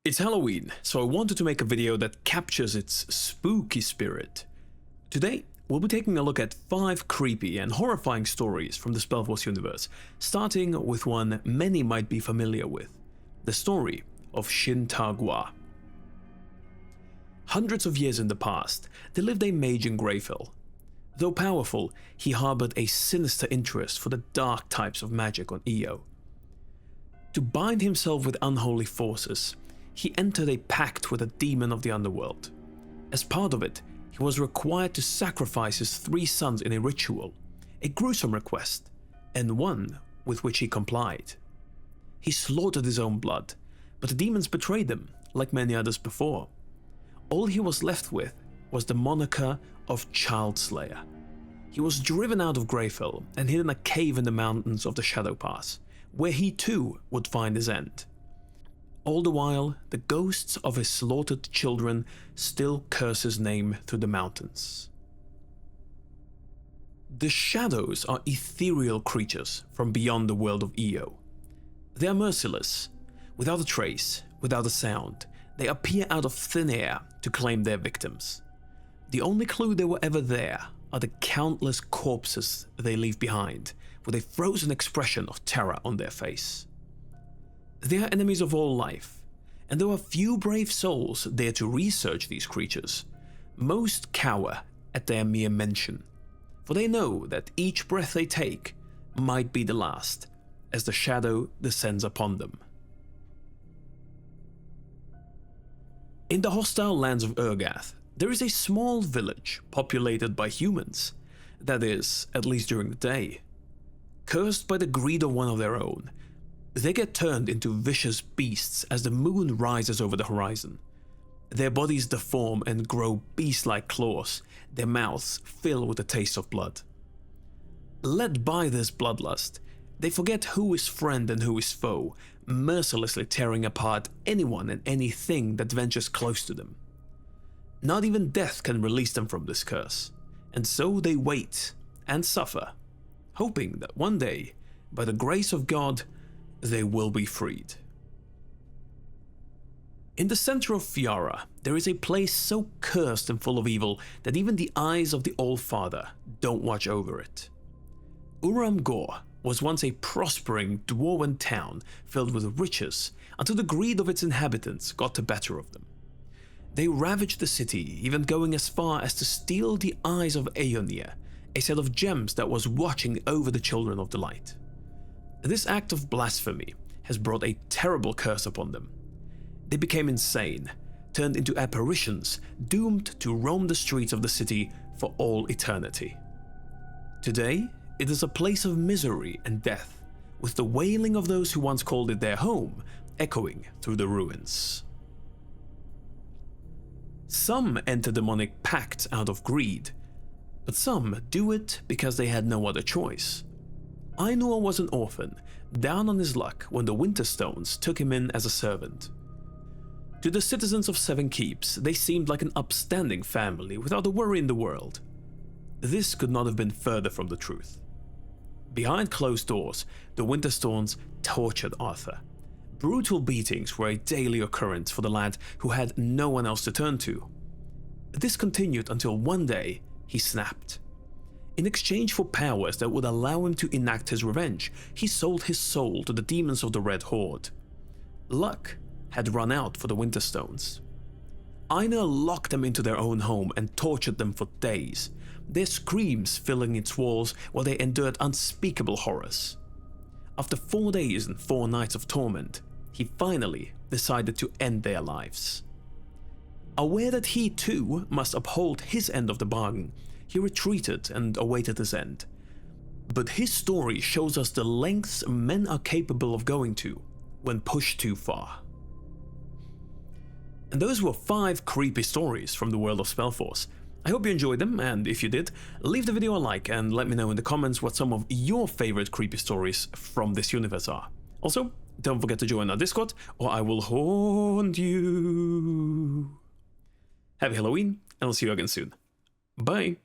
It's Halloween, so I wanted to make a video that captures its spooky spirit. Today, we'll be taking a look at 5 creepy and horrifying stories from the SpellForce universe, starting with one many might be familiar with, the story of Shin-Ta-Gua. Hundreds of years in the past, there lived a mage in Greyfell. Though powerful, he harbored a sinister interest for the dark types of magic on Io. To bind himself with unholy forces, he entered a pact with a demon of the underworld. As part of it, he was required to sacrifice his 3 sons in a ritual, a gruesome request, and one with which he complied. He slaughtered his own blood, but the demons betrayed him, like many others before. All he was left with was the moniker of Child Slayer. He was driven out of Greyfell and hid in a cave in the mountains of the Shadow Pass, where he too would find his end. All the while, the ghosts of his slaughtered children still curse his name through the mountains. The shadows are ethereal creatures from beyond the world of Io. They are merciless. Without a trace, without a sound, they appear out of thin air to claim their victims. The only clue they were ever there are the countless corpses they leave behind, with a frozen expression of terror on their face. They are enemies of all life, and though a few brave souls dare to research these creatures, most cower at their mere mention, for they know that each breath they take might be the last, as the shadow descends upon them. In the hostile lands of Urgath, there is a small village populated by humans, that is, at least during the day. Cursed by the greed of one of their own, they get turned into vicious beasts as the moon rises over the horizon. Their bodies deform and grow beast-like claws, their mouths fill with the taste of blood. Led by this bloodlust, they forget who is friend and who is foe, mercilessly tearing apart anyone and anything that ventures close to them. Not even death can release them from this curse, and so they wait and suffer, hoping that one day, by the grace of God, they will be freed. In the center of Fiara, there is a place so cursed and full of evil that even the eyes of the All-Father don't watch over it. Uram-Gor was once a prospering dwarven town filled with riches until the greed of its inhabitants got the better of them. They ravaged the city, even going as far as to steal the eyes of Aeonia, a set of gems that was watching over the children of the light. This act of blasphemy has brought a terrible curse upon them. They became insane, turned into apparitions, doomed to roam the streets of the city for all eternity. Today, it is a place of misery and death, with the wailing of those who once called it their home echoing through the ruins. Some enter demonic pacts out of greed, but some do it because they had no other choice. Ainur was an orphan, down on his luck when the Winterstones took him in as a servant. To the citizens of Seven Keeps, they seemed like an upstanding family without a worry in the world. This could not have been further from the truth. Behind closed doors, the Winterstones tortured Arthur. Brutal beatings were a daily occurrence for the lad who had no one else to turn to. This continued until one day he snapped. In exchange for powers that would allow him to enact his revenge, he sold his soul to the demons of the Red Horde. Luck had run out for the Winterstones. Ainur locked them into their own home and tortured them for days, their screams filling its walls while they endured unspeakable horrors. After 4 days and 4 nights of torment, he finally decided to end their lives. Aware that he too must uphold his end of the bargain, he retreated and awaited his end. But his story shows us the lengths men are capable of going to when pushed too far. And those were 5 creepy stories from the world of SpellForce. I hope you enjoyed them, and if you did, leave the video a like and let me know in the comments what some of your favorite creepy stories from this universe are. Also, don't forget to join our Discord, or I will haunt you. Happy Halloween, and I'll see you again soon. Bye!